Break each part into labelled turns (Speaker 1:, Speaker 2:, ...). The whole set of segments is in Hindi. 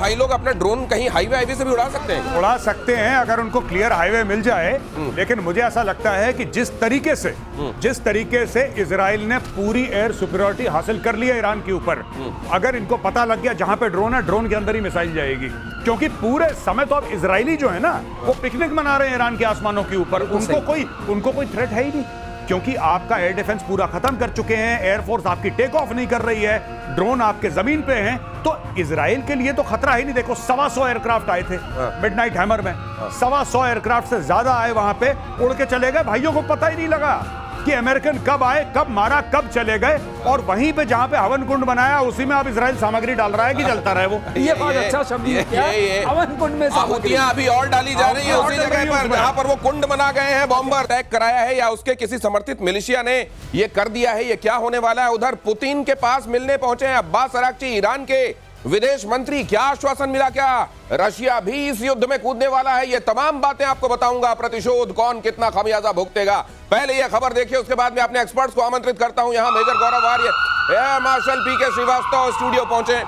Speaker 1: भाई लोग अपना ड्रोन कहीं हाईवे से भी उड़ा सकते हैं?
Speaker 2: उड़ा सकते हैं अगर उनको क्लियर हाईवे मिल जाए। लेकिन मुझे ऐसा लगता है कि जिस तरीके से इजराइल ने पूरी एयर सुपीरियरिटी हासिल कर ली है ईरान के ऊपर, अगर इनको पता लग गया जहां पे ड्रोन है, ड्रोन के अंदर ही मिसाइल जाएगी। क्योंकि पूरे समय तो अब इजरायली जो है ना, वो पिकनिक मना रहे हैं ईरान के आसमानों के ऊपर। उनको कोई थ्रेट है ही नहीं, क्योंकि आपका एयर डिफेंस पूरा खत्म कर चुके हैं। एयरफोर्स आपकी टेक ऑफ नहीं कर रही है, ड्रोन आपके जमीन पे हैं, तो इजराइल के लिए तो खतरा ही नहीं। देखो 125 एयरक्राफ्ट आए थे मिडनाइट हैमर में, 125 एयरक्राफ्ट से ज्यादा आए, वहां पे उड़ के चले गए। भाइयों को पता ही नहीं लगा कि अमेरिकन कब आए, कब मारा, कब चले गए। और वहीं पे जहां पे हवन कुंड बनाया, उसी में अब इजराइल सामग्री डाल रहा है कि जलता रहे वो।
Speaker 3: ये बहुत अच्छा शब्द है, हवन कुंड में
Speaker 1: आहुतियां अभी और डाली जा रही है उसी जगह पर जहां पर वो कुंड बना गए हैं। बॉम्बर अटैक कराया है या उसके किसी समर्थित मिलिशिया ने ये कर दिया है, ये क्या होने वाला है? उधर पुतिन के पास मिलने पहुंचे हैं अब्बास अराक्ची, ईरान के विदेश मंत्री। क्या आश्वासन मिला? क्या रशिया भी इस युद्ध में कूदने वाला है? ये तमाम बातें आपको बताऊंगा। प्रतिशोध कौन कितना खमियाजा भुगतेगा, पहले यह खबर देखिए, उसके बाद मैं अपने एक्सपर्ट्स को आमंत्रित करता हूं। यहां मेजर गौरव आर्य, एयर मार्शल पीके श्रीवास्तव स्टूडियो पहुंचे।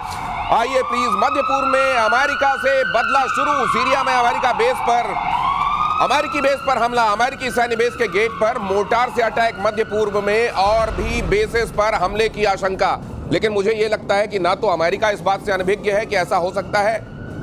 Speaker 1: आइए प्लीज। मध्य पूर्व में अमेरिका से बदला शुरू। सीरिया में अमेरिकी बेस पर हमला, अमेरिकी सैन्य बेस के गेट पर मोर्टार से अटैक। मध्य पूर्व में और भी बेसेस पर हमले की आशंका। लेकिन मुझे यह लगता है कि ना तो अमेरिका इस बात से अनभिज्ञ है कि ऐसा हो सकता है,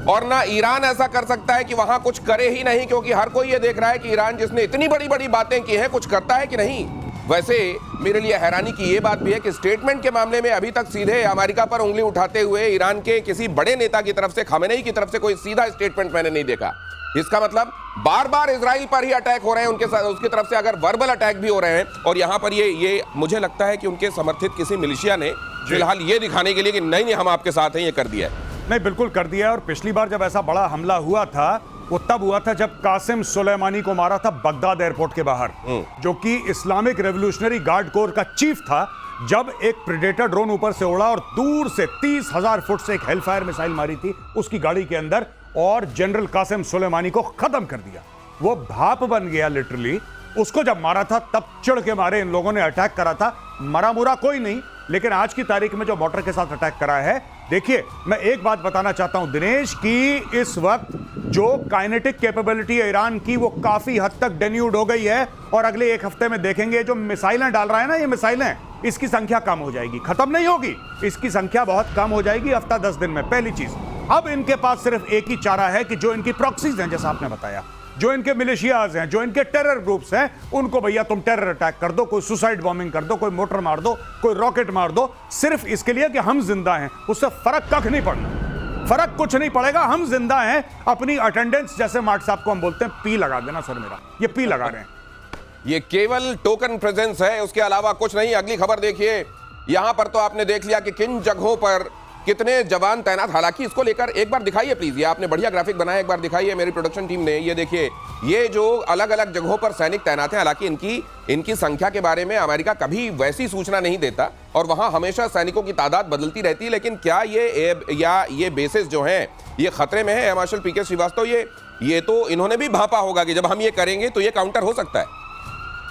Speaker 1: और ना ईरान ऐसा कर सकता है कि वहां कुछ करे ही नहीं, क्योंकि हर कोई ये देख रहा है कि ईरान जिसने इतनी बड़ी बड़ी बातें की हैं, कुछ करता है कि नहीं। वैसे मेरे लिए हैरानी की ये बात भी है कि स्टेटमेंट के मामले में अभी तक सीधे अमेरिका पर उंगली उठाते हुए ईरान के किसी बड़े नेता की तरफ से, खामेनेई की तरफ से कोई सीधा स्टेटमेंट मैंने नहीं देखा। इसका मतलब बार बार इजराइल पर ही अटैक हो रहे हैं उनके साथ, उसकी तरफ से अगर वर्बल अटैक भी हो रहे हैं। और यहां पर ये मुझे लगता है कि उनके समर्थित किसी मिलिशिया ने फिलहाल ये दिखाने के लिए कि नहीं हम आपके साथ हैं, ये कर दिया है।
Speaker 2: नहीं, बिल्कुल कर दिया है। और पिछली बार जब ऐसा बड़ा हमला हुआ था, वो तब हुआ था जब कासिम सुलेमानी को मारा था बगदाद एयरपोर्ट के बाहर, जो कि इस्लामिक रेवोल्यूशनरी गार्ड कोर का चीफ था। जब एक प्रेडेटर ड्रोन ऊपर से उड़ा और दूर से 30,000 फुट से एक हेलफायर मिसाइल मारी थी उसकी गाड़ी के अंदर, और जनरल कासिम सुलेमानी को खत्म कर दिया। वो भाप बन गया लिटरली। उसको जब मारा था तब चिढ़ के मारे इन लोगों ने अटैक करा था। मरा मुरा कोई नहीं, लेकिन आज की तारीख में जो मोटर के साथ अटैक करा है, देखिए मैं एक बात बताना चाहता हूं दिनेश, की इस वक्त जो काइनेटिक कैपेबिलिटी है ईरान की, वो काफी हद तक डेन्यूड हो गई है। और अगले एक हफ्ते में देखेंगे जो मिसाइलें डाल रहा है ना, ये मिसाइलें, इसकी संख्या कम हो जाएगी, खत्म नहीं होगी, इसकी संख्या बहुत कम हो जाएगी हफ्ता 10 दिन में। पहली चीज, अब इनके पास सिर्फ एक ही चारा है कि जो इनकी प्रॉक्सीज हैं, जैसा आपने बताया, जो इनके मिलिशियाज हैं, जो इनके टेरर ग्रुप्स हैं, उनको भैया तुम टेरर अटैक कर दो, कोई सुसाइड बॉम्बिंग कर दो, कोई मोटर मार दो, कोई रॉकेट मार दो, सिर्फ इसके लिए कि हम जिंदा हैं। उससे फर्क कख नहीं पड़ना, फर्क कुछ नहीं पड़ेगा, हम जिंदा हैं। अपनी अटेंडेंस, जैसे मार्ट साहब को हम बोलते हैं, पी लगा देना सर मेरा, ये पी लगा रहे हैं।
Speaker 1: ये केवल टोकन प्रेजेंस है, उसके अलावा कुछ नहीं। अगली खबर देखिए। यहां पर तो आपने देख लिया कि किन जगहों पर कितने जवान तैनात। हालांकि इसको लेकर एक बार दिखाइए प्लीज, ये आपने बढ़िया ग्राफिक बनाया, एक बार दिखाइए मेरी प्रोडक्शन टीम ने। ये देखिए, ये जो अलग अलग जगहों पर सैनिक तैनात हैं। हालांकि इनकी संख्या के बारे में अमेरिका कभी वैसी सूचना नहीं देता, और वहां हमेशा सैनिकों की तादाद बदलती रहती है। लेकिन क्या ये बेसिस जो हैं ये खतरे में है? मार्शल पीके श्रीवास्तव, ये तो इन्होंने भी भांपा होगा कि जब हम ये करेंगे तो ये काउंटर हो सकता है।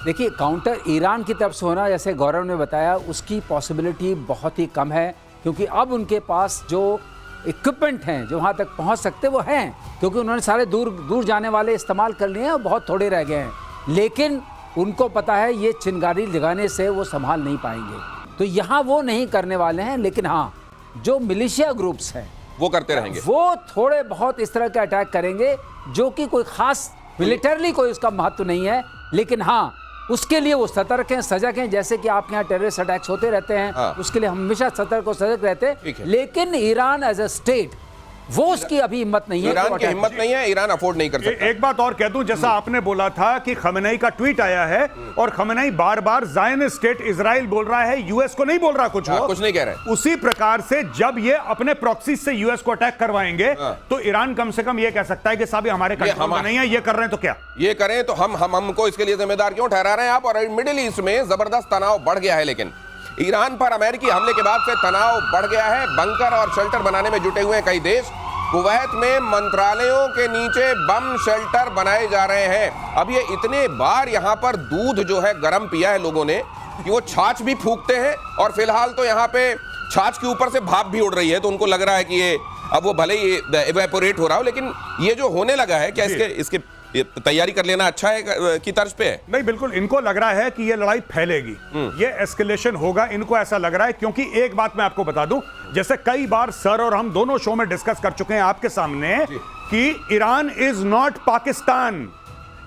Speaker 3: देखिए, काउंटर ईरान की तरफ से होना, जैसे गौरव ने बताया, उसकी पॉसिबिलिटी बहुत ही कम है, क्योंकि अब उनके पास जो इक्विपमेंट हैं जो वहाँ तक पहुँच सकते वो हैं, क्योंकि उन्होंने सारे दूर जाने वाले इस्तेमाल कर लिए हैं और बहुत थोड़े रह गए हैं। लेकिन उनको पता है ये चिंगारी लगाने से वो संभाल नहीं पाएंगे, तो यहाँ वो नहीं करने वाले हैं। लेकिन हाँ, जो मिलिशिया ग्रुप्स हैं
Speaker 1: वो करते रहेंगे,
Speaker 3: वो थोड़े बहुत इस तरह के अटैक करेंगे, जो कि कोई खास मिलिटरली कोई उसका महत्व नहीं है। लेकिन हाँ, उसके लिए वो सतर्क हैं, सजग हैं। जैसे कि आपके यहाँ टेररिस्ट अटैक्स होते रहते हैं, उसके लिए हमेशा सतर्क और सजग रहते हैं। लेकिन ईरान एज अ स्टेट, वो उसकी अभी हिम्मत नहीं है,
Speaker 1: ईरान की हिम्मत नहीं है, ईरान अफोर्ड नहीं कर सकता।
Speaker 2: एक बात और कह दूं, जैसा आपने बोला था कि खमेनेई का ट्वीट आया है, और खमेनेई बार बार ज़ायनिस्ट स्टेट इजराइल बोल रहा है, यूएस को नहीं बोल रहा कुछ,
Speaker 1: कुछ नहीं कह रहा है।
Speaker 2: उसी प्रकार से जब ये अपने प्रॉक्सी से यूएस को अटैक करवाएंगे, तो ईरान कम से कम ये कह सकता है कि साहब हमारे कंट्रोल में नहीं है, ये कर रहे हैं तो क्या
Speaker 1: ये करें, तो हमको इसके लिए जिम्मेदार क्यों ठहरा रहे हैं आप? और मिडिल ईस्ट में जबरदस्त तनाव बढ़ गया है। लेकिन ईरान पर अमेरिकी हमले के बाद से तनाव बढ़ गया है। बंकर और शेल्टर बनाने में जुटे हुए हैं कई देश। कुवैत में मंत्रालयों के नीचे बम शेल्टर बनाए जा रहे हैं। अब ये इतने बार यहाँ पर दूध जो है गर्म पिया है लोगों ने कि वो छाछ भी फूंकते हैं, और फिलहाल तो यहाँ पे छाछ के ऊपर से भाप भी उड़ रही है, तो उनको लग रहा है कि ये अब वो भले ही इवेपोरेट हो रहा हो, लेकिन ये जो होने लगा है, क्या इसके ये तैयारी कर लेना अच्छा है की तर्ज पे है?
Speaker 2: नहीं, बिल्कुल इनको लग रहा है कि ये लड़ाई फैलेगी, ये एस्केलेशन होगा, इनको ऐसा लग रहा है। क्योंकि एक बात मैं आपको बता दूं, जैसे कई बार सर और हम दोनों शो में डिस्कस कर चुके हैं आपके सामने कि Iran is not Pakistan.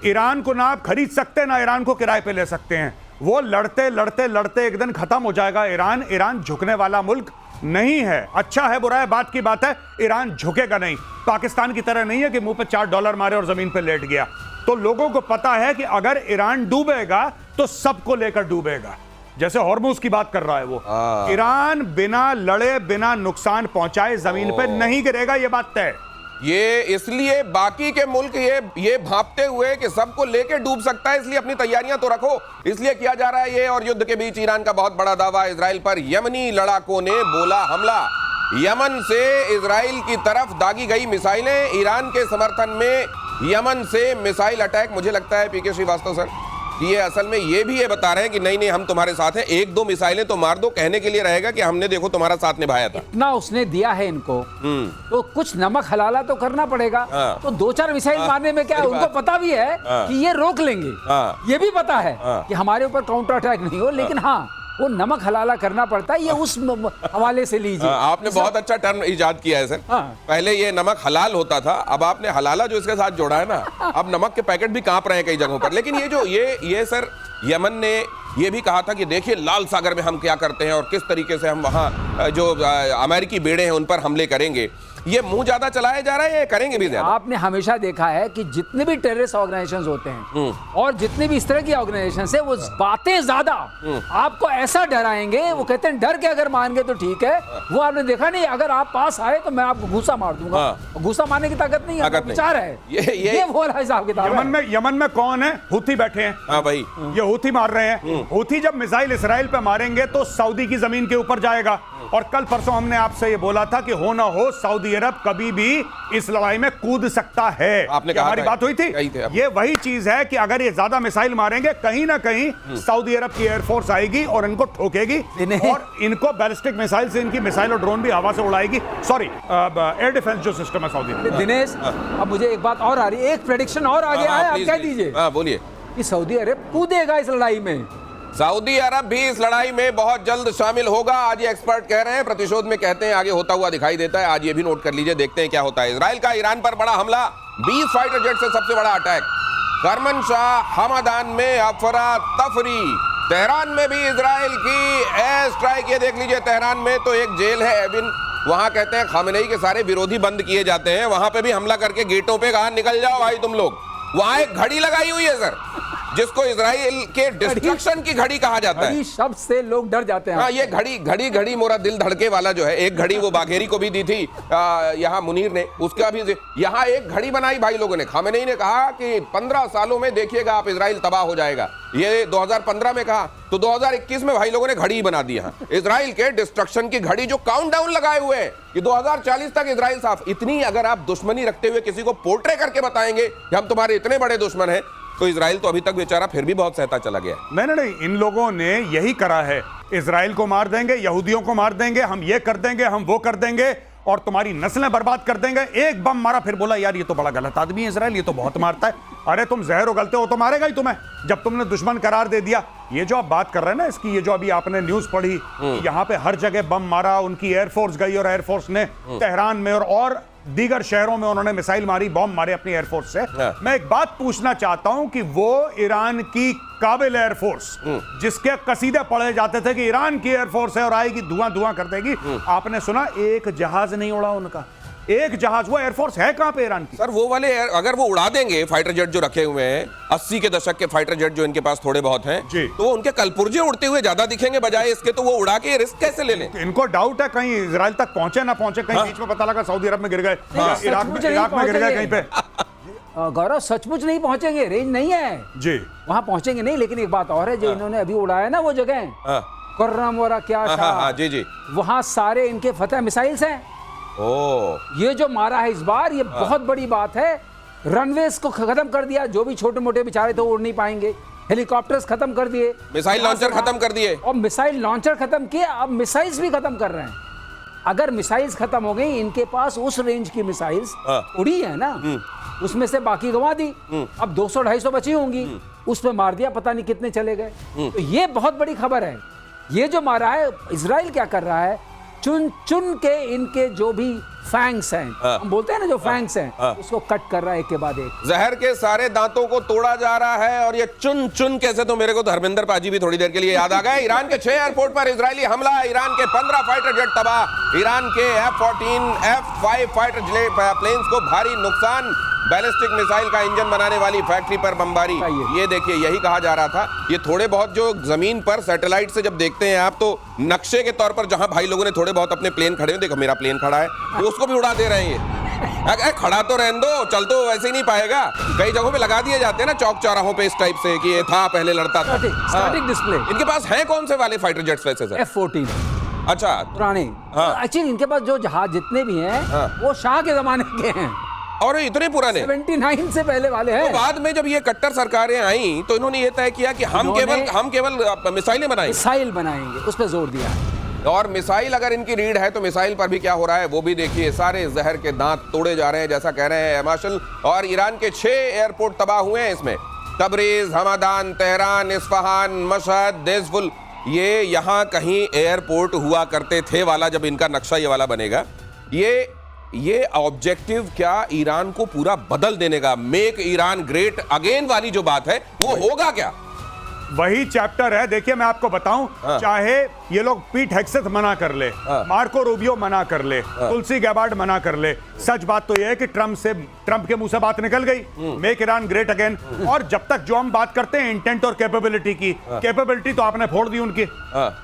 Speaker 2: Iran को ना आप खरीद सकते ना ईरान को किराए पे ले सकते हैं। वो लड़ते लड़ते लड़ते एक दिन खत्म हो जाएगा। ईरान झुकने वाला मुल्क नहीं है। अच्छा है बुरा है बात की बात है, ईरान झुकेगा नहीं। पाकिस्तान की तरह नहीं है कि मुंह पे $4 मारे और जमीन पे लेट गया। तो लोगों को पता है कि अगर ईरान डूबेगा तो सबको लेकर डूबेगा। जैसे हॉर्मुज की बात कर रहा है वो, ईरान बिना लड़े बिना नुकसान पहुंचाए जमीन पे नहीं गिरेगा, ये बात तय।
Speaker 1: ये इसलिए बाकी के मुल्क ये भांपते हुए कि सबको लेके डूब सकता है, इसलिए अपनी तैयारियां तो रखो, इसलिए किया जा रहा है ये। और युद्ध के बीच ईरान का बहुत बड़ा दावा इजराइल पर। यमनी लड़ाकों ने बोला हमला। यमन से इजराइल की तरफ दागी गई मिसाइलें, ईरान के समर्थन में यमन से मिसाइल अटैक। मुझे लगता है पीके श्रीवास्तव सर कि ये असल में ये भी ये बता रहे हैं कि नहीं नहीं हम तुम्हारे साथ हैं, 1-2 मिसाइलें तो मार दो, कहने के लिए रहेगा कि हमने देखो तुम्हारा साथ निभाया था।
Speaker 3: इतना उसने दिया है इनको, तो कुछ नमक हलाला तो करना पड़ेगा। तो 2-4 मिसाइल मारने में क्या है, उनको पता भी है कि ये रोक लेंगे, ये भी पता है कि हमारे ऊपर काउंटर अटैक नहीं हो, लेकिन हाँ वो नमक हलाला करना पड़ता है। ये उस हवाले से लीजिए।
Speaker 1: आपने बहुत अच्छा टर्म इजाद किया है सर। पहले ये नमक हलाल होता था, अब आपने हलाला जो इसके साथ जोड़ा है ना, अब नमक के पैकेट भी कांप रहे हैं कई जगहों पर। लेकिन ये जो ये सर यमन ने ये भी कहा था कि देखिए लाल सागर में हम क्या करते हैं और किस तरीके से हम वहां जो अमेरिकी बेड़े हैं उन पर हमले करेंगे। ये मुंह ज्यादा चलाया जा रहा है, ये करेंगे भी ज्यादा।
Speaker 3: आपने हमेशा देखा है कि जितने भी टेररिस्ट ऑर्गेनाइजेशंस होते हैं और जितने भी इस तरह की ऑर्गेनाइजेशंस है, वो बातें ज्यादा आपको ऐसा डराएंगे। वो कहते हैं डर के अगर मान गए तो ठीक है। वो आपने देखा नहीं, अगर आप पास आए तो मैं आपको घूसा मार दूंगा। घूसा मारने की ताकत नहीं है, विचार है। ये वो हिसाब किताब है।
Speaker 2: यमन में कौन है? हुथी बैठे हैं।
Speaker 1: हाँ भाई,
Speaker 2: ये हुथी मार रहे हैं। हुथी जब मिसाइल इसराइल पे मारेंगे तो सऊदी की जमीन के ऊपर जाएगा। और कल परसों हमने आपसे ये बोला था कि हो ना हो सऊदी अरब कभी भी इस लड़ाई में कूद सकता है।
Speaker 1: आपने कहा
Speaker 2: हमारी बात हुई थी। ये वही चीज है कि अगर ये ज्यादा मिसाइल मारेंगे, कहीं ना कहीं सऊदी अरब की एयरफोर्स आएगी और इनको ठोकेगी और इनको बैलिस्टिक मिसाइल से इनकी मिसाइल और ड्रोन भी हवा से उड़ाएगी। सॉरी, एयर डिफेंस जो सिस्टम है सऊदी में।
Speaker 3: दिनेश, अब मुझे एक बात और आ रही है, एक प्रेडिक्शन और आ गया है, आप कह दीजिए।
Speaker 1: बोलिए।
Speaker 3: कि सऊदी अरब कूदेगा इस लड़ाई में।
Speaker 1: सऊदी अरब भी इस लड़ाई में बहुत जल्द शामिल होगा, आज ये एक्सपर्ट कह रहे हैं। प्रतिशोध में कहते हैं आगे होता हुआ दिखाई देता है। आज ये भी नोट कर लीजिए, देखते हैं क्या होता है। इजराइल का ईरान पर बड़ा हमला, 20 फाइटर जेट से सबसे बड़ा अटैक। करमनशाह हमदान में अफरा तफरी। तेहरान में भी इजराइल की एयर स्ट्राइक। ये देख लीजिए, तेहरान में तो एक जेल है एबिन, वहां कहते हैं खामेनेई के सारे विरोधी बंद किए जाते हैं। वहां पे भी हमला करके गेटों पे कहा निकल जाओ भाई तुम लोग। वहां एक घड़ी लगाई हुई है सर, जिसको इजराइल के डिस्ट्रक्शन की घड़ी कहा जाता है।
Speaker 3: शब्द से लोग डर जाते हैं।
Speaker 1: हाँ, ये घड़ी मोरा दिल धड़के वाला जो है, एक घड़ी वो बाघेरी को भी दी थी यहाँ मुनीर ने, उसका भी यहाँ एक घड़ी बनाई भाई लोगों ने। खामेनेई ने कहा कि 15 सालों में देखिएगा आप इजराइल तबाह हो जाएगा। ये 2015 में कहा, तो 2021 में भाई लोगों ने घड़ी बना दी है इजराइल के डिस्ट्रक्शन की घड़ी, जो काउंटडाउन लगाए हुए हैं कि 2040 तक इजराइल साफ। इतनी अगर आप दुश्मनी रखते हुए किसी को पोर्ट्रे करके बताएंगे कि हम तुम्हारे इतने बड़े दुश्मन हैं, तो इजराइल तो अभी तक बेचारा फिर भी बहुत सहता चला गया।
Speaker 2: नहीं, इन लोगों ने यही करा है। इजराइल को मार देंगे, यहूदियों को मार देंगे, हम ये कर देंगे, हम वो कर देंगे और तुम्हारी नस्लें बर्बाद कर देंगे। एक बम मारा, फिर बोला यार ये तो बड़ा गलत आदमी है इजराइल, ये तो बहुत मारता है। अरे तुम जहर उगलते हो तो मारेगा ही तुम्हें, जब तुमने दुश्मन करार दे दिया। ये जो आप बात कर रहे हैं ना इसकी, ये जो अभी आपने न्यूज पढ़ी, यहाँ पे हर जगह बम मारा, उनकी एयरफोर्स गई और एयरफोर्स ने तेहरान में और दीगर शहरों में उन्होंने मिसाइल मारी, बॉम्ब मारे अपनी एयरफोर्स से। मैं एक बात पूछना चाहता हूं कि वो ईरान की काबिल एयरफोर्स, जिसके कसीदे पढ़े जाते थे कि ईरान की एयरफोर्स है और आएगी धुआं धुआं कर देगी, आपने सुना एक जहाज नहीं उड़ा उनका? एक जहाज, वो एयरफोर्स है कहां पे ईरान की?
Speaker 1: सर वो वाले अगर वो उड़ा देंगे फाइटर जेट जो रखे हुए हैं, 80 के दशक के फाइटर जेट जो इनके पास थोड़े बहुत हैं, तो उनके कलपुर्जे उड़ते हुए ज्यादा दिखेंगे बजाय इसके, तो वो उड़ा के रिस्क कैसे ले लें?
Speaker 2: इनको डाउट है कहीं इजराइल तक पहुंचे ना पहुंचे, कहीं बीच में पता लगा सऊदी अरब में गिर गए, इराक में गिर गए कहीं पे।
Speaker 3: गौरव सचमुच नहीं पहुंचेंगे, रेंज नहीं है जी, वहां पहुंचेंगे नहीं। लेकिन एक बात और है, जो इन्होंने अभी उड़ाया ना वो जगह कुर्रम और क्या
Speaker 1: जी,
Speaker 3: वहां सारे इनके फतह मिसाइल्स हैं। ये जो मारा है इस बार, ये बहुत बड़ी बात है। रनवेज को खत्म कर दिया, जो भी छोटे मोटे बेचारे थे उड़ नहीं पाएंगे। हेलीकॉप्टर्स खत्म कर दिए,
Speaker 1: मिसाइल लॉन्चर खत्म कर दिए,
Speaker 3: और मिसाइल लॉन्चर खत्म किए, अब मिसाइल्स भी खत्म कर रहे हैं। अगर मिसाइल्स खत्म हो गई, इनके पास उस रेंज की मिसाइल्स उड़ी है ना, उसमें से बाकी गंवा दी, अब 200-250 बची होंगी, उसमें मार दिया, पता नहीं कितने चले गए। तो ये बहुत बड़ी खबर है। ये जो मारा है, इजराइल क्या कर रहा है, चुन चुन के इनके जो भी फैंग्स हैं, हम बोलते हैं ना जो फैंग्स हैं, उसको कट कर रहा है एक के बाद एक।
Speaker 1: जहर के सारे दांतों को तोड़ा जा रहा है, और ये चुन चुन कैसे, तो मेरे को धर्मेंद्र पाजी भी थोड़ी देर के लिए याद आ गए। ईरान के 6 एयरपोर्ट पर इजरायली हमला, ईरान के 15 फाइटर जेट तबाह, ईरान के F-14, F-5 फाइटर प्लेन्स को भारी नुकसान, बैलिस्टिक मिसाइल का इंजन बनाने वाली फैक्ट्री पर बमबारी। ये देखिए, यही कहा जा रहा था। ये थोड़े बहुत जो जमीन पर सैटेलाइट से जब देखते हैं आप, तो नक्शे के तौर पर जहां भाई लोगों ने थोड़े बहुत अपने प्लेन खड़े हैं, देखो मेरा प्लेन खड़ा है, तो उसको भी उड़ा दे रहे हैं ये। खड़ा तो रहने दो, चल तो वैसे ही नहीं पाएगा। कई जगहों पे लगा दिए जाते हैं ना चौक चौराहों पे इस टाइप से कि ये था, पहले लड़ता था।
Speaker 3: Static display.
Speaker 1: इनके पास हैं कौन से वाले फाइटर जेट्स वैसे सर?
Speaker 3: F-14
Speaker 1: अच्छा,
Speaker 3: पुराने। एक्चुअली इनके पास जो जहाज जितने भी हैं, वो शाह के जमाने के हैं,
Speaker 1: और इतने पुराने
Speaker 3: 79 से पहले वाले हैं।
Speaker 1: तो बाद में जब ये कट्टर सरकारें आई, तो इन्होंने ये तय किया कि हम केवल मिसाइलें बनाएंगे,
Speaker 3: मिसाइल बनाएंगे, उस पर जोर दिया।
Speaker 1: और मिसाइल अगर इनकी रीढ़ है, तो मिसाइल पर भी क्या हो रहा है वो भी देखिए। सारे जहर के दांत तोड़े जा रहे हैं, जैसा कह रहे हैं मार्शल। और ईरान के 6 एयरपोर्ट तबाह हुए हैं इसमें, Tabriz, Hamdan, Tehran, Isfahan, Mashhad, देशफुल। ये यहाँ कहीं एयरपोर्ट हुआ करते थे वाला, जब इनका नक्शा ये वाला बनेगा, ये ऑब्जेक्टिव क्या ईरान को पूरा बदल देने का, मेक ईरान ग्रेट अगेन वाली जो बात है, वो होगा क्या?
Speaker 2: वही चैप्टर है। देखिए मैं आपको बताऊं, चाहे ये लोग पीट हेग्सेथ मना कर ले, मार्को रूबियो मना कर ले, तुलसी गैबार्ड मना कर ले, सच बात तो ये है कि ट्रंप के मुंह से बात निकल गई, मेक ईरान ग्रेट अगेन। और जब तक जो हम बात करते हैं इंटेंट और कैपेबिलिटी की, कैपेबिलिटी तो आपने फोड़ दी उनकी,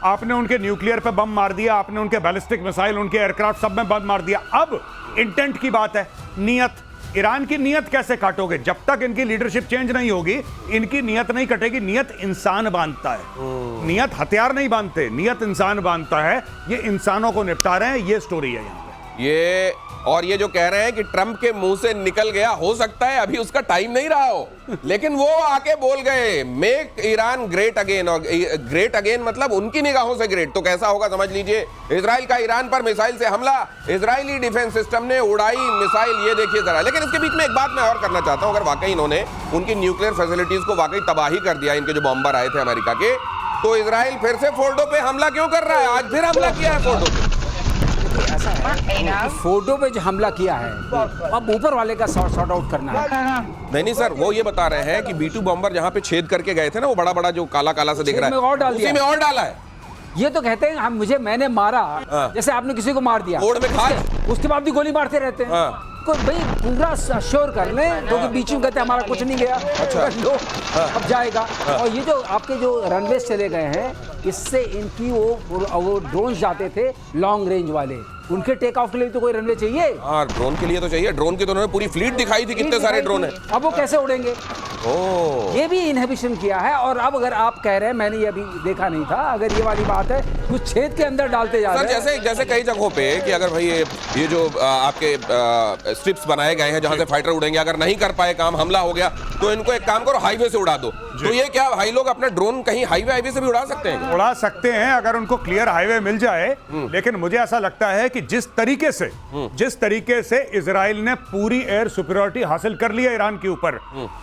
Speaker 2: आपने उनके न्यूक्लियर पे बम मार दिया, आपने उनके बैलिस्टिक मिसाइल, उनके एयरक्राफ्ट सब में बम मार दिया। अब इंटेंट की बात है, नियत। ईरान की नियत कैसे काटोगे? जब तक इनकी लीडरशिप चेंज नहीं होगी, इनकी नियत नहीं कटेगी। नियत इंसान बांधता है, नियत हथियार नहीं बांधते, नियत इंसान बांधता है। ये इंसानों को निपटा रहे हैं, ये स्टोरी है यहाँ पे।
Speaker 1: और ये जो कह रहे हैं कि ट्रंप के मुंह से निकल गया, हो सकता है अभी उसका टाइम नहीं रहा हो, लेकिन वो आके बोल गए मेक ईरान ग्रेट अगेन। और ग्रेट अगेन मतलब उनकी निगाहों से ग्रेट, तो कैसा होगा समझ लीजिए। इजराइल का ईरान पर मिसाइल से हमला, इजरायली डिफेंस सिस्टम ने उड़ाई मिसाइल, ये देखिए जरा। लेकिन इसके बीच में एक बात मैं और करना चाहता हूं, अगर वाकई इन्होंने उनकी न्यूक्लियर फैसिलिटीज को वाकई तबाही कर दिया, इनके जो बॉम्बर आए थे अमेरिका के, तो इजराइल फिर से फोर्डो पे हमला क्यों कर रहा है? आज फिर हमला किया है फोर्डो पे।
Speaker 3: ऐसा है, फोटो पे जो हमला किया है, अब ऊपर वाले का सॉर्ट आउट करना है।
Speaker 1: नहीं सर, वो ये बता रहे हैं कि B-2 बॉम्बर जहां पे छेद करके गए थे ना, वो बड़ा बड़ा जो काला काला से दिख रहा है, उसी में और डाला है।
Speaker 3: ये तो कहते हैं मैंने मारा, जैसे आपने किसी को मार दिया,
Speaker 1: ओड़ में खाद,
Speaker 3: उसके बाद भी गोली मारते रहते हैं। भाई पूरा श्योर कर लें, क्योंकि बीच में कहते हैं हमारा कुछ नहीं गया, अच्छा लो अब जाएगा। और ये जो आपके जो रनवे चले गए हैं, इससे इनकी वो ड्रोन जाते थे लॉन्ग रेंज वाले, उनके टेक ऑफ के लिए तो कोई रनवे चाहिए।
Speaker 1: हाँ, ड्रोन के लिए तो चाहिए। ड्रोन की तो उन्होंने पूरी फ्लीट दिखाई थी, कितने सारे ड्रोन हैं।
Speaker 3: अब वो कैसे उड़ेंगे? ये भी इनहिबिशन किया है। और अब अगर आप कह रहे हैं, मैंने ये अभी देखा नहीं था, अगर ये वाली बात है, कुछ छेद के अंदर डालते जा रहे हैं।
Speaker 1: जैसे कई जगहों पे कि अगर भाई ये जो आपके स्ट्रिप्स बनाए गए हैं जहां से फाइटर उड़ेंगे, अगर नहीं कर पाए काम, हमला हो गया, तो इनको एक काम करो, हाईवे से उड़ा दो। तो ये क्या भाई लोग अपना ड्रोन कहीं हाईवे से भी उड़ा सकते हैं?
Speaker 2: उड़ा सकते हैं अगर उनको क्लियर हाईवे मिल जाए। लेकिन मुझे ऐसा लगता है कि जिस तरीके से इजराइल ने पूरी एयर सुपीरियरिटी हासिल कर ली है ईरान के ऊपर,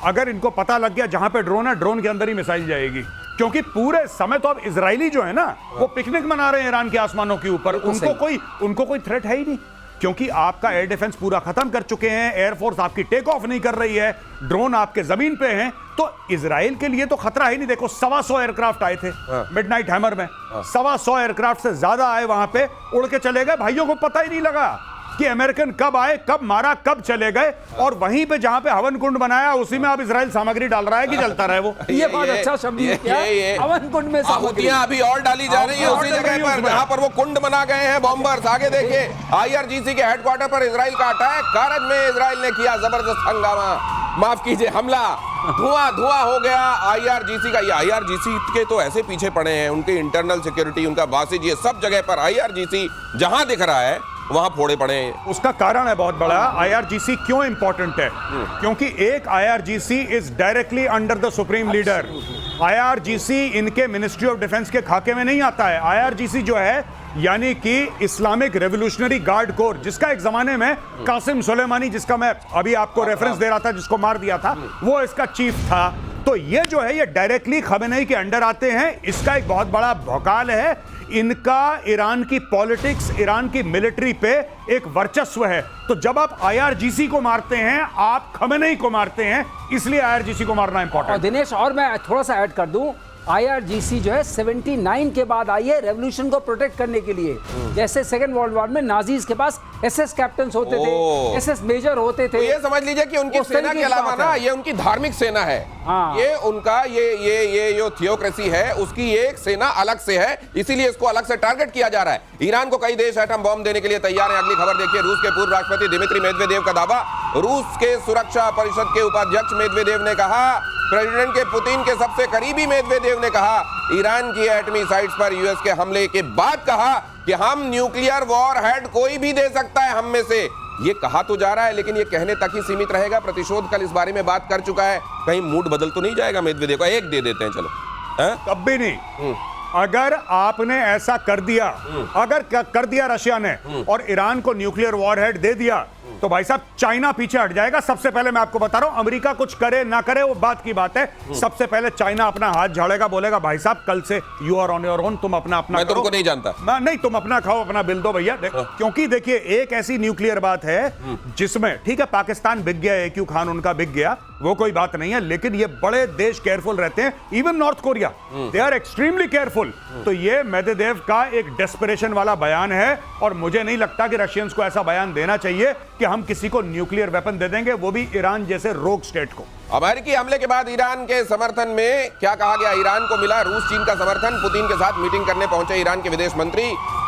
Speaker 2: अगर इनको पता लग गया जहां पे ड्रोन है, ड्रोन के अंदर ही मिसाइल जाएगी। क्योंकि पूरे समय तो अब इजरायली जो है ना, वो पिकनिक मना रहे हैं ईरान के आसमानों के ऊपर। उनको कोई थ्रेट है ही नहीं, क्योंकि आपका एयर डिफेंस पूरा खत्म कर चुके हैं, एयरफोर्स आपकी टेक ऑफ नहीं कर रही है, ड्रोन आपके जमीन पे हैं, तो इजराइल के लिए तो खतरा ही नहीं। देखो 125 एयरक्राफ्ट आए थे मिडनाइट हैमर में, 125 एयरक्राफ्ट से ज्यादा आए, वहां पे उड़ के चले गए। भाइयों को पता ही नहीं लगा कि अमेरिकन कब आए, कब मारा, कब चले गए। और वहीं पे जहां पे हवन कुंड बनाया, उसी में अब इजराइल सामग्री डाल रहा है कि चलता रहे वो।
Speaker 3: ये बहुत अच्छा शब्द है, हवन कुंड में
Speaker 1: आहुतियां अभी और डाली जा रही है उसी जगह पर जहां पर वो कुंड बना गए हैं बॉम्बर्स। आगे देखिए, IRGC के हेडक्वार्टर पर इजराइल का अटैक, कारज में इजराइल ने किया जबरदस्त हंगामा, माफ कीजिए हमला, धुआं हो गया IRGC का। ये IRGC के तो ऐसे पीछे पड़े हैं, उनके इंटरनल सिक्योरिटी, उनका बासिज, ये सब जगह पर IRGC जहां दिख रहा है वहां फोड़े पड़े हैं।
Speaker 2: उसका कारण है बहुत बड़ा। IRGC क्यों इंपॉर्टेंट है? क्योंकि एक IRGC is directly under the supreme leader. IRGC इनके मिनिस्ट्री ऑफ डिफेंस के खाके में नहीं आता है। IRGC जो है यानी कि इस्लामिक रेवोल्यूशनरी गार्ड कोर, जिसका एक जमाने में कासिम सुलेमानी, जिसका मैं अभी आपको रेफरेंस दे रहा था, जिसको मार दिया था, वो इसका चीफ था। तो ये जो है ये डायरेक्टली खमेनेई के अंडर आते हैं। इसका एक बहुत बड़ा भौकाल है। इनका ईरान की पॉलिटिक्स, ईरान की मिलिट्री पे एक वर्चस्व है। तो जब आप आईआरजीसी को मारते हैं, आप खमेनेई को मारते हैं, इसलिए आईआरजीसी को मारना इंपॉर्टेंट।
Speaker 3: और दिनेश, और मैं थोड़ा सा ऐड कर दूं, आईआरजीसी जो है 79 के बाद आई है रेवोल्यूशन को प्रोटेक्ट करने के लिए। जैसे सेकंड वर्ल्ड वॉर में नाजीज के पास एसएस कैप्टन होते थे, एसएस मेजर होते थे।
Speaker 1: तो ये समझ लीजिए कि उनकी सेना के अलावा ना ये उनकी धार्मिक सेना है।
Speaker 3: हाँ।
Speaker 1: ये उनका ये जो थियोक्रेसी है उसकी एक सेना अलग से है, इसीलिए इसको अलग से टारगेट किया जा रहा है। ईरान को कई देश एटम बम देने के लिए तैयार हैं। अगली खबर देखिए, रूस के पूर्व राष्ट्रपति दिमित्री मेदवेदेव का दावा। रूस के सुरक्षा परिषद के उपाध्यक्ष मेदवेदेव ने कहा, प्रेसिडेंट के पुतिन के सबसे करीबी मेदवेदेव ने कहा, ईरान की एटमी साइट्स पर यूएस के हमले के बाद कहा कि हम न्यूक्लियर वॉर हेड कोई भी दे सकता है हम में से। ये कहा तो जा रहा है, लेकिन ये कहने तक ही सीमित रहेगा। प्रतिशोध कल इस बारे में बात कर चुका है। कहीं मूड बदल तो नहीं जाएगा मेदवेदेव का? एक दे देते हैं चलो।
Speaker 2: कब भी नहीं। अगर आपने ऐसा कर दिया, अगर कर दिया रशिया ने और ईरान को न्यूक्लियर वॉरहेड दे दिया, तो भाई साहब चाइना पीछे हट जाएगा। सबसे पहले मैं आपको बता रहा हूं, अमेरिका कुछ करे ना करे वो बात की बात है। सबसे पहले चाइना अपना हाथ झाड़ेगा, बोलेगा भाई साहब कल से you are on your own, तुम अपना
Speaker 1: मैं तुमको नहीं जानता।
Speaker 2: नहीं, तुम अपना खाओ, अपना बिल दो भैया। क्योंकि देखिए एक ऐसी न्यूक्लियर बात है जिसमें, ठीक है पाकिस्तान बिक गया, AQ खान उनका बिक गया, वो कोई बात नहीं है, लेकिन ये बड़े देश केयरफुल रहते हैं। Even North Korea, they are extremely careful. तो ये मेदवेदेव का एक डेस्परेशन वाला बयान है, और मुझे नहीं लगता कि रशियंस को ऐसा बयान देना चाहिए कि हम किसी को न्यूक्लियर वेपन दे देंगे, वो भी ईरान जैसे रोग स्टेट को।
Speaker 1: अमेरिकी हमले के बाद ईरान के समर्थन में क्या कहा गया? ईरान को मिला रूस चीन का समर्थन। पुतिन के साथ मीटिंग करने पहुंचे ईरान के विदेश मंत्री।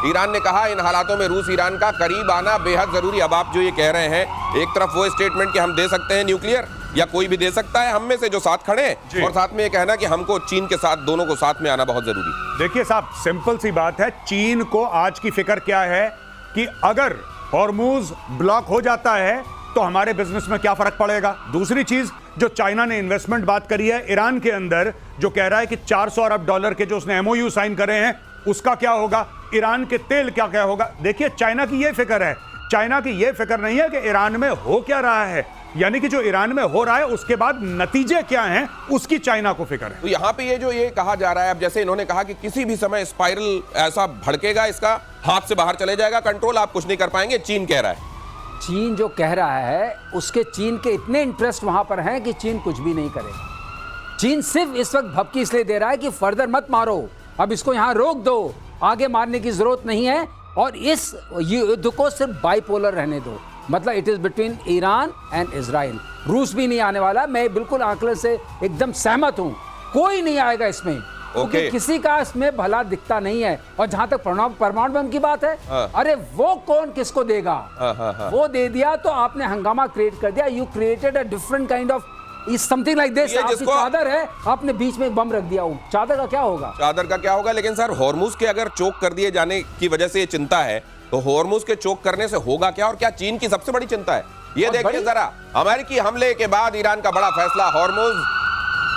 Speaker 1: ईरान ने कहा इन हालातों में रूस ईरान का करीब आना बेहद जरूरी। अब आप जो ये कह रहे हैं, एक तरफ वो स्टेटमेंट कि हम दे सकते हैं न्यूक्लियर, या कोई भी दे सकता है हम में से जो साथ खड़े हैं, और साथ में ये कहना कि हमको चीन के साथ, दोनों को साथ में आना बहुत जरूरी।
Speaker 2: देखिए साहब, सिंपल सी बात है, चीन को आज की फिक्र क्या है कि अगर हॉर्मुज ब्लॉक हो जाता है तो हमारे बिजनेस में क्या फर्क पड़ेगा। दूसरी चीज, जो चाइना ने इन्वेस्टमेंट बात करी है ईरान के अंदर, जो कह रहा है कि 400 अरब डॉलर के जो उसने MOU साइन करे हैं, उसका क्या होगा? ईरान के तेल क्या क्या होगा? देखिए चाइना की ये फिक्र है। चाइना की ये फिक्र नहीं है कि ईरान में हो क्या रहा है, यानी कि जो ईरान में हो रहा है उसके बाद नतीजे क्या हैं, उसकी चाइना को फिक्र है।
Speaker 1: तो यहाँ पे ये जो ये कहा जा रहा है, अब जैसे इन्होंने कहा कि किसी भी समय स्पाइरल ऐसा भड़केगा, इसका हाथ से बाहर चले जाएगा कंट्रोल, आप कुछ नहीं कर पाएंगे, चीन कह रहा है।
Speaker 3: चीन जो कह रहा है, उसके चीन के इतने इंटरेस्ट वहां पर हैं कि चीन कुछ भी नहीं करेगा। चीन सिर्फ इस वक्त भपकी इसलिए दे रहा है कि फर्दर मत मारो, अब इसको यहां रोक दो, आगे मारने की जरूरत नहीं है, और इस युद्ध को सिर्फ बाइपोलर रहने दो। मतलब it is between Iran and Israel. रूस भी नहीं आने वाला। मैं बिल्कुल आंकड़े से एकदम सहमत हूं, कोई नहीं आएगा इसमें, क्योंकि किसी का इसमें भला दिखता नहीं है। और जहां तक परमाणु बम की बात है, अरे वो कौन किसको देगा? वो दे दिया तो आपने हंगामा क्रिएट कर दिया। You created a different kind of something like this. आपकी चादर है, आपने बीच में एक बम रख दिया, चादर का क्या होगा?
Speaker 1: चादर का क्या होगा? लेकिन सर, हॉर्मुज के अगर चोक कर दिए जाने की वजह से ये चिंता है, तो हॉर्मुज के चोक करने से होगा क्या, और क्या चीन की सबसे बड़ी चिंता है? ये देखिए जरा, अमेरिकी हमले के बाद ईरान का बड़ा फैसला, हॉर्मुज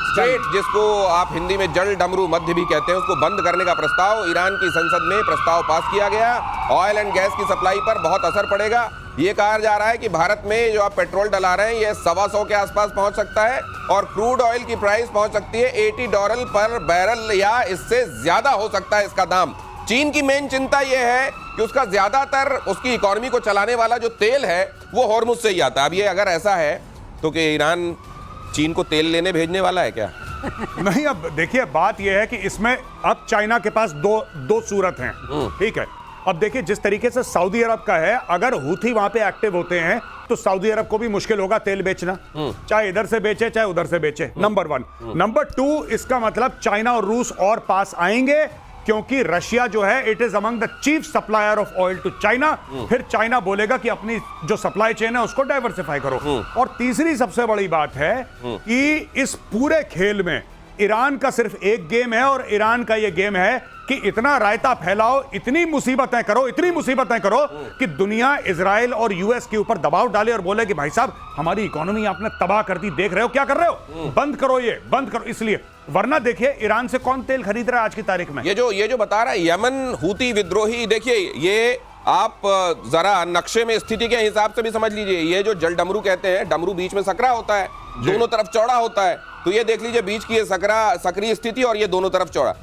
Speaker 1: स्ट्रेट, जिसको आप हिंदी में जल डमरू मध्य भी कहते हैं, उसको बंद करने का प्रस्ताव ईरान की संसद में प्रस्ताव पास किया गया। ऑयल एंड गैस की सप्लाई पर बहुत असर पड़ेगा। ये कहा जा रहा है कि भारत में जो आप पेट्रोल डला रहे हैं, ये $125 के आसपास पहुंच सकता है, और क्रूड ऑयल की प्राइस पहुंच सकती है $80 पर बैरल, या इससे ज्यादा हो सकता है इसका दाम। चीन की मेन चिंता यह है कि उसका ज्यादातर, उसकी इकोनॉमी को चलाने वाला जो तेल है वो हॉर्मुज से ही आता है। अब ये अगर ऐसा है तो कि ईरान चीन को तेल लेने भेजने वाला है क्या?
Speaker 2: नहीं, अब देखिए बात यह है कि इसमें अब चाइना के पास दो सूरत हैं, ठीक है। अब देखिए जिस तरीके से सऊदी अरब का है, अगर हूथी वहां पे एक्टिव होते हैं तो सऊदी अरब को भी मुश्किल होगा तेल बेचना, चाहे इधर से बेचे चाहे उधर से बेचे, नंबर 1। नंबर 2, इसका मतलब चाइना और रूस और पास आएंगे, क्योंकि रशिया जो है it is among the chief supplier of oil to China. फिर चाइना बोलेगा कि अपनी जो सप्लाई चेन है उसको डाइवर्सिफाई करो। और तीसरी सबसे बड़ी बात है कि इस पूरे खेल में ईरान का सिर्फ एक गेम है, और ईरान का ये गेम है कि इतना रायता फैलाओ, इतनी मुसीबतें करो कि दुनिया इजराइल और यूएस के ऊपर दबाव डाले और बोले कि भाई साहब हमारी इकोनॉमी आपने तबाह कर दी, देख रहे हो क्या कर रहे हो, बंद करो, ये बंद करो। इसलिए वरना देखिए ईरान से कौन तेल खरीद रहा है आज की तारीख में?
Speaker 1: ये जो बता रहा है यमन हूती विद्रोही, देखिए ये आप जरा नक्शे में स्थिति के हिसाब से भी समझ लीजिए। ये जो जल डमरू कहते हैं, डमरू बीच में सकरा होता है, दोनों तरफ चौड़ा होता है, तो ये देख लीजिए बीच की ये सकरी स्थिति और ये दोनों तरफ चौड़ा।